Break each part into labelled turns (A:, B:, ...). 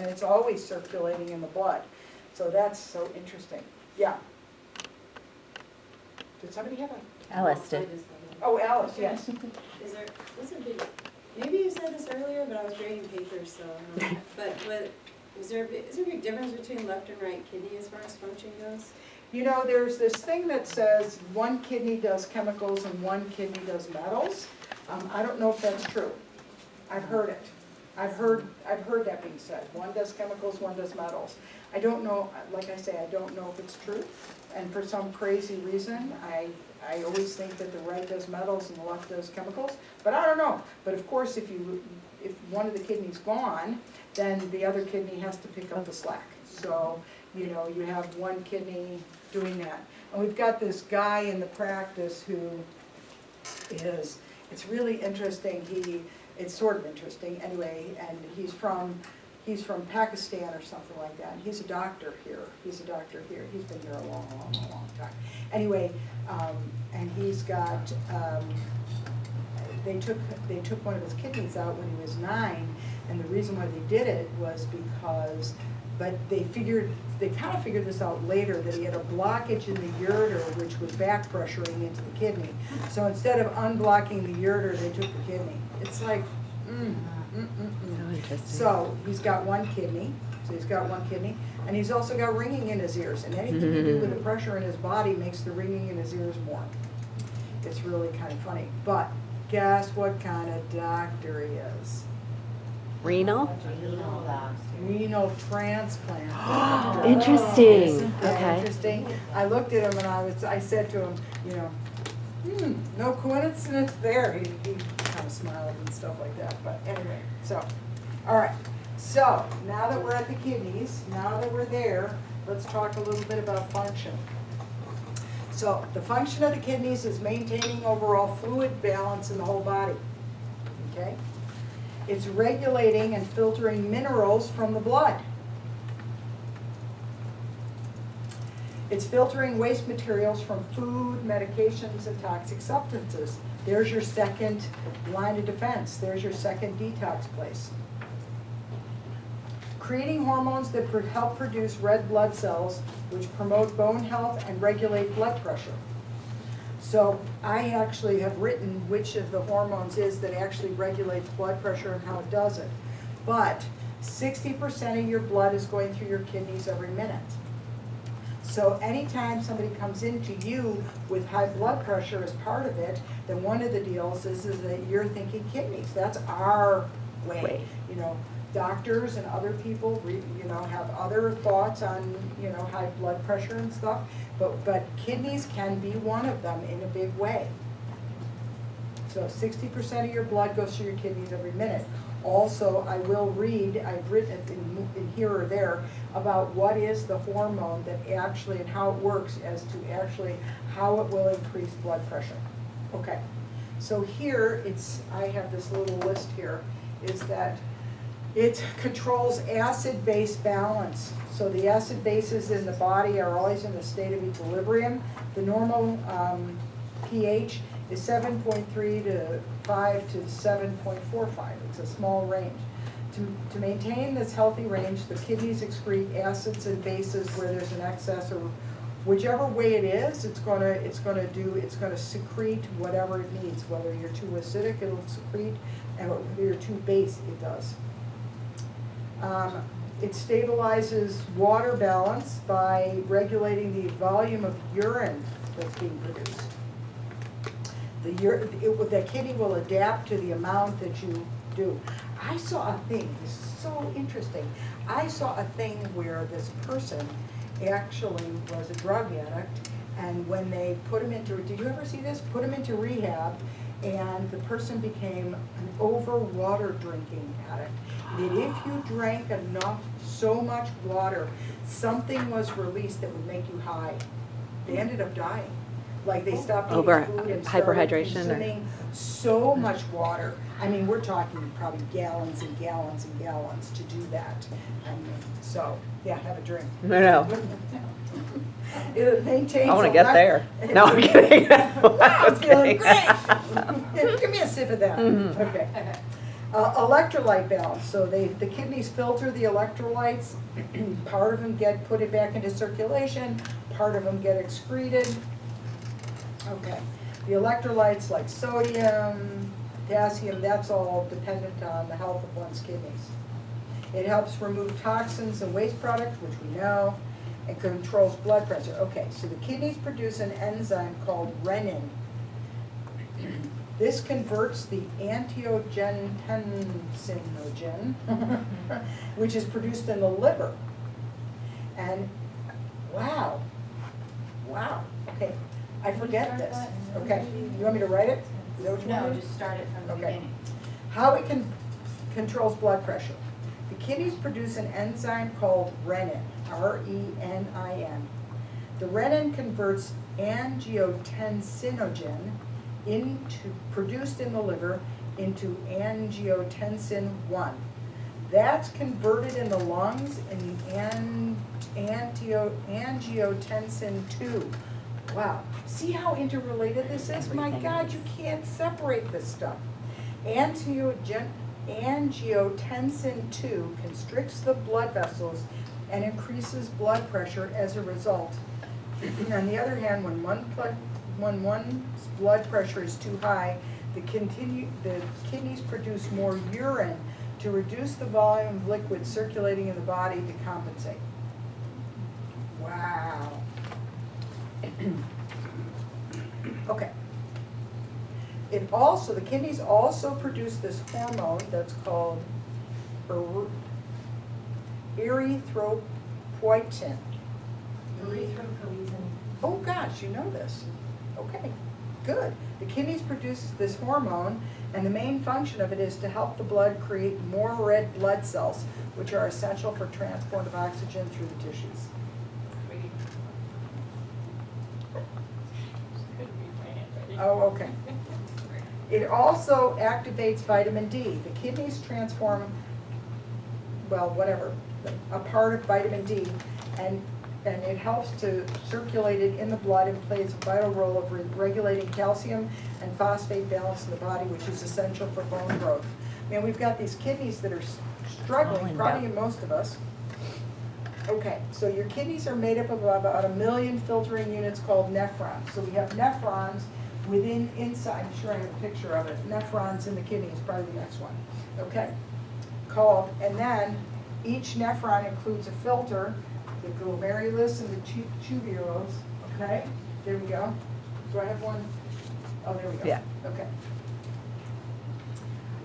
A: and it's always circulating in the blood. So that's so interesting. Yeah. Did somebody have a?
B: Alice did.
A: Oh, Alice, yes.
C: Is there, what's a big, maybe you said this earlier, but I was grading papers, so I don't know. But is there a big difference between left and right kidney as far as function goes?
A: You know, there's this thing that says one kidney does chemicals and one kidney does metals. I don't know if that's true. I've heard it. I've heard that being said. One does chemicals, one does metals. I don't know, like I say, I don't know if it's true. And for some crazy reason, I always think that the right does metals and the left does chemicals, but I don't know. But of course, if one of the kidneys gone, then the other kidney has to pick up the slack. So, you know, you have one kidney doing that. And we've got this guy in the practice who is, it's really interesting. It's sort of interesting anyway, and he's from Pakistan or something like that. And he's a doctor here. He's been here a long time. Anyway, and he's got, they took one of his kidneys out when he was 9, and the reason why they did it was because, but they kind of figured this out later, that he had a blockage in the ureter which was back pressuring into the kidney. So instead of unblocking the ureter, they took the kidney. It's like,
B: So interesting.
A: So he's got one kidney, and he's also got ringing in his ears, and anything you do with the pressure in his body makes the ringing in his ears more. It's really kind of funny. But guess what kind of doctor he is?
B: Renal?
A: Renal transplant doctor.
B: Interesting.
A: Isn't that
B: Okay.
A: interesting? I looked at him and I said to him, you know, no coincidence there. He kind of smiled and stuff like that. But anyway, so, all right. So now that we're at the kidneys, now that we're there, let's talk a little bit about function. So the function of the kidneys is maintaining overall fluid balance in the whole body. Okay? It's regulating and filtering minerals from the blood. It's filtering waste materials from food, medications, and toxic substances. There's your second line of defense. There's your second detox place. Creating hormones that help produce red blood cells, which promote bone health and regulate blood pressure. So I actually have written which of the hormones is that actually regulates blood pressure and how it does it. But 60% of your blood is going through your kidneys every minute. So anytime somebody comes into you with high blood pressure as part of it, then one of the deals is that you're thinking kidneys. That's our way. You know, doctors and other people, you know, have other thoughts on, you know, high blood pressure and stuff. But kidneys can be one of them in a big way. So 60% of your blood goes through your kidneys every minute. Also, I will read, I've written in here or there, about what is the hormone that actually, and how it works as to actually how it will increase blood pressure. Okay, so here I have this little list here, is that it controls acid-base balance. So the acid bases in the body are always in a state of equilibrium. The normal pH is 7.3 to 5 to 7.45. It's a small range. To maintain this healthy range, the kidneys excrete acids and bases where there's an excess, or whichever way it is, it's going to secrete whatever it needs. Whether you're too acidic, it'll secrete, and whether you're too base, it does. It stabilizes water balance by regulating the volume of urine that's being produced. The kidney will adapt to the amount that you do. I saw a thing, this is so interesting. I saw a thing where this person actually was a drug addict, and when they put him into, did you ever see this? Put him into rehab, and the person became an over water drinking addict. That if you drank so much water, something was released that would make you high. They ended up dying. Like they stopped eating
B: Over
A: food and started
B: hyperhydration
A: consuming so much water. I mean, we're talking probably gallons and gallons and gallons to do that. So, yeah, have a drink.
B: No.
A: It maintains.
B: I want to get there. No, I'm kidding.
A: Wow, I'm feeling great. Give me a sip of that.
B: Mhm.
A: Okay. Electrolyte balance, so the kidneys filter the electrolytes, part of them put it back into circulation, part of them get excreted. Okay, the electrolytes like sodium, potassium, that's all dependent on the health of one's kidneys. It helps remove toxins and waste products, which we know, and controls blood pressure. Okay, so the kidneys produce an enzyme called renin. This converts the angiotensinogen, which is produced in the liver. And wow, okay, I forget this. Okay, you want me to write it? Is that what you want
D: No,
A: me to-
D: just start it from the
A: Okay.
D: beginning.
A: How it controls blood pressure. The kidneys produce an enzyme called renin, R-E-N-I-N. The renin converts angiotensinogen produced in the liver into angiotensin 1. That's converted in the lungs in angiotensin 2. Wow, see how interrelated this is? My
B: Everything
A: God,
B: is.
A: you can't separate this stuff. Angiotensin 2 constricts the blood vessels and increases blood pressure as a result. On the other hand, when one's blood pressure is too high, the kidneys produce more urine to reduce the volume of liquid circulating in the body to compensate. Wow. Okay. The kidneys also produce this hormone that's called erythropoietin.
D: Erythropoietin.
A: Oh gosh, you know this. Okay, good. The kidneys produce this hormone, and the main function of it is to help the blood create more red blood cells, which are essential for transport of oxygen through the tissues. Oh, okay. It also activates vitamin D. The kidneys transform, well, whatever, a part of vitamin D, and it helps to circulate it in the blood and plays a vital role of regulating calcium and phosphate balance in the body, which is essential for bone growth. Man, we've got these kidneys that are struggling, probably most of us. Okay, so your kidneys are made up of about 1 million filtering units called nephrons. So we have nephrons inside, I'm sure I have a picture of it, nephrons in the kidney is probably the next one. Okay, and then each nephron includes a filter, the glomerulus and the tubules, okay? There we go. Do I have one? Oh, there we go.
B: Yeah.
A: Okay.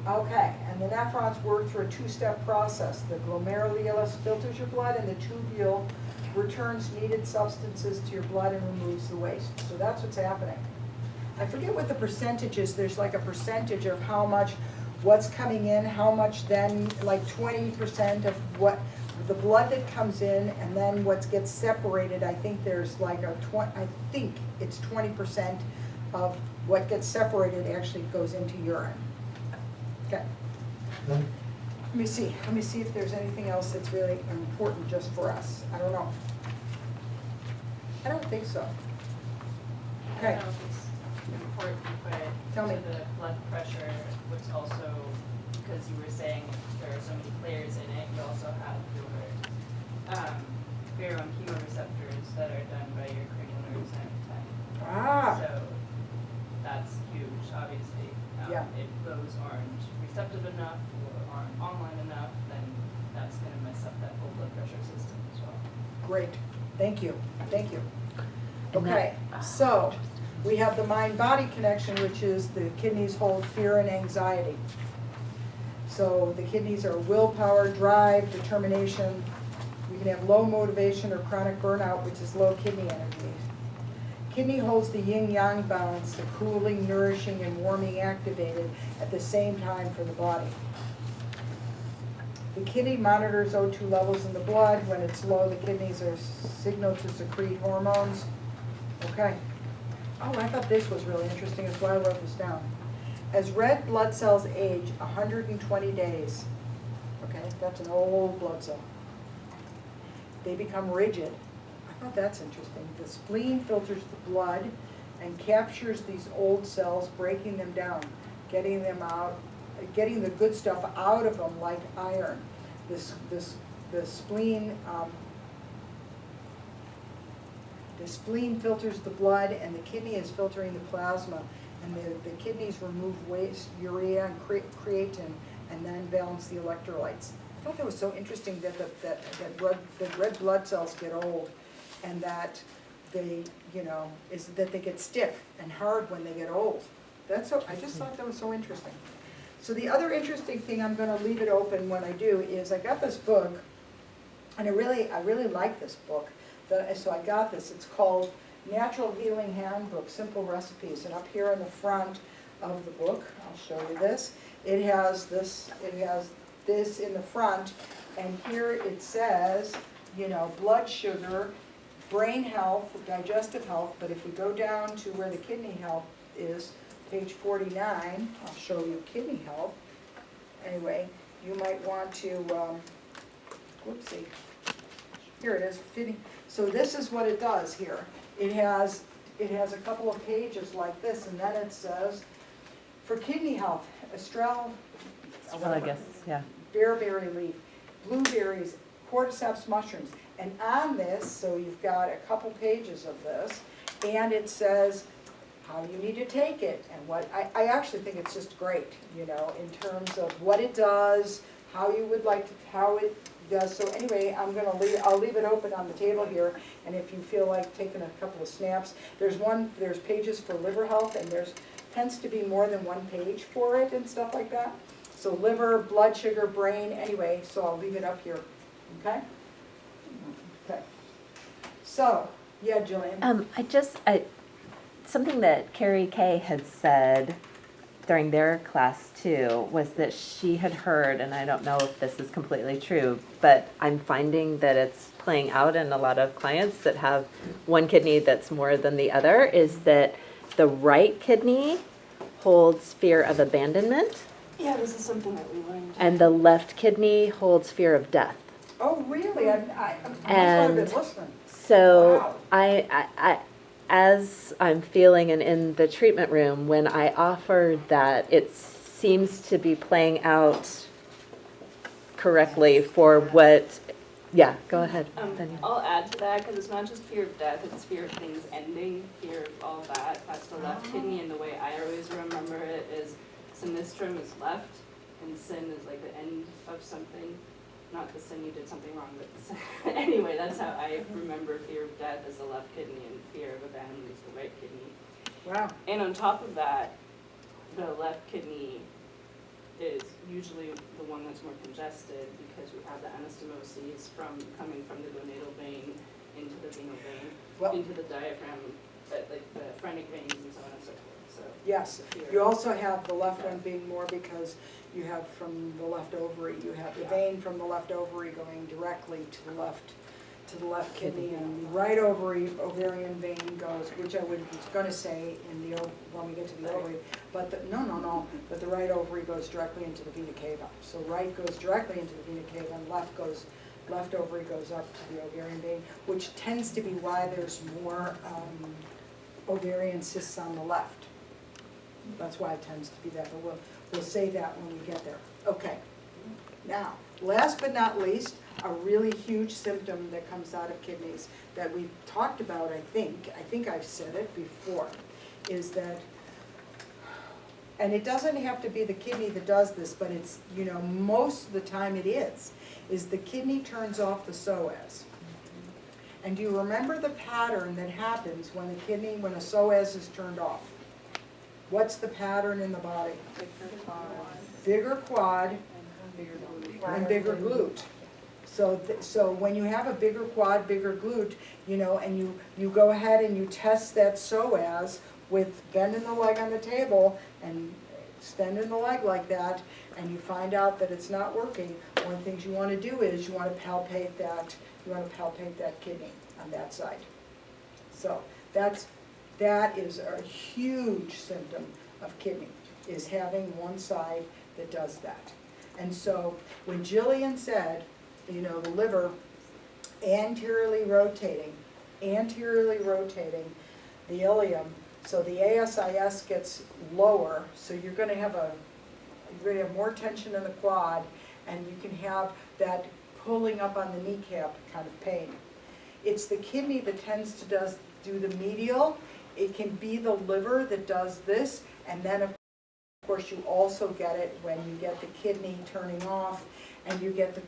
A: Okay, and the nephrons work through a two-step process. The glomerulus filters your blood, and the tubule returns needed substances to your blood and removes the waste. So that's what's happening. I forget what the percentage is. There's like a percentage of how much, what's coming in, how much then, like 20% of what, the blood that comes in, and then what gets separated. I think there's like I think it's 20% of what gets separated actually goes into urine. Okay. Let me see if there's anything else that's really important just for us. I don't know. I don't think so.
E: I
A: Okay.
E: don't know if it's important, but
A: Tell me.
E: to the blood pressure, which also, because you were saying there are so many players in it, you also have your pheromone chemoreceptors that are done by your cranial nerves and everything.
A: Ah.
E: So that's huge, obviously.
A: Yeah.
E: If those aren't receptive enough or aren't online enough, then that's gonna mess up that whole blood pressure system as well.
A: Great, thank you.
B: And
A: Okay,
B: that-
A: so we have the mind-body connection, which is the kidneys hold fear and anxiety. So the kidneys are willpower, drive, determination. We can have low motivation or chronic burnout, which is low kidney energy. Kidney holds the yin-yang balance, the cooling, nourishing, and warming activated at the same time for the body. The kidney monitors O2 levels in the blood. When it's low, the kidneys are signaled to secrete hormones. Okay. Oh, I thought this was really interesting. That's why I wrote this down. As red blood cells age 120 days, okay, that's an old blood cell, they become rigid. I thought that's interesting. The spleen filters the blood and captures these old cells, breaking them down, getting them out getting the good stuff out of them, like iron. The spleen, the spleen filters the blood, and the kidney is filtering the plasma. And the kidneys remove waste, urea and creatine, and then balance the electrolytes. I thought that was so interesting that that red blood cells get old, and that they, that they get stiff and hard when they get old. I just thought that was so interesting. So the other interesting thing, I'm gonna leave it open when I do, is I got this book, and I really like this book. So I got this. It's called Natural Healing Handbook, Simple Recipes. And up here in the front of the book, I'll show you this. It has this in the front, and here it says, blood sugar, brain health, digestive health. But if we go down to where the kidney health is, page 49, I'll show you kidney health. Anyway, you might want to, whoopsie. Here it is, so this is what it does here. It has a couple of pages like this, and then it says, for kidney health,
D: Astragalus, yeah.
A: bearberry leaf, blueberries, cordyceps mushrooms. And on this, so you've got a couple pages of this, and it says how you need to take it, and what, I actually think it's just great, in terms of what it does, how you would like to, how it does. So anyway, I'll leave it open on the table here, and if you feel like taking a couple of snaps, there's pages for liver health, and tends to be more than one page for it and stuff like that. So liver, blood sugar, brain, anyway, so I'll leave it up here, okay? Okay. So, yeah, Jillian?
D: Something that Carrie Kay had said during their class too was that she had heard, and I don't know if this is completely true, but I'm finding that it's playing out in a lot of clients that have one kidney that's more than the other, is that the right kidney holds fear of abandonment.
E: Yeah, this is something that we learned.
D: And the left kidney holds fear of death.
A: Oh, really? I must not have been listening.
D: So
A: Wow.
D: as I'm feeling and in the treatment room, when I offered that, it seems to be playing out correctly for what, yeah, go ahead. Danielle.
E: I'll add to that, because it's not just fear of death, it's fear of things ending, fear of all that. That's the left kidney, and the way I always remember it is sinistrum is left, and sin is like the end of something. Not the sin you did something wrong, but anyway, that's how I remember fear of death as the left kidney, and fear of abandonment is the right kidney.
A: Wow.
E: And on top of that, the left kidney is usually the one that's more congested, because we have the anastomosis coming from the gonadal vein into the venal vein, into the diaphragm, like the phrenic veins and so on and so forth. So
A: Yes, you also have the left one being more because you have from the left ovary, you have the vein from the left ovary going directly to the left kidney, and the right ovarian vein goes, which I was going to say when we get to the ovary, but but the right ovary goes directly into the vena cava. So right goes directly into the vena cava, and left ovary goes up to the ovarian vein, which tends to be why there's more ovarian cysts on the left. That's why it tends to be that, but we'll say that when we get there. Okay. Now, last but not least, a really huge symptom that comes out of kidneys that we've talked about, I think I've said it before, is that, and it doesn't have to be the kidney that does this, but it's, most of the time it is the kidney turns off the psoas. And do you remember the pattern that happens when a psoas is turned off? What's the pattern in the body? Bigger quad and bigger glute. So when you have a bigger quad, bigger glute, and you go ahead and you test that psoas with bending the leg on the table and extending the leg like that, and you find out that it's not working, one of the things you want to do is you want to palpate that kidney on that side. So that is a huge symptom of kidney, is having one side that does that. And so when Jillian said, the liver anteriorly rotating the ileum, so the ASIS gets lower, so you're going to have a you're gonna have more tension in the quad, and you can have that pulling up on the kneecap kind of pain. It's the kidney that tends to do the medial. It can be the liver that does this, and then of course you also get it when you get the kidney turning off and you get the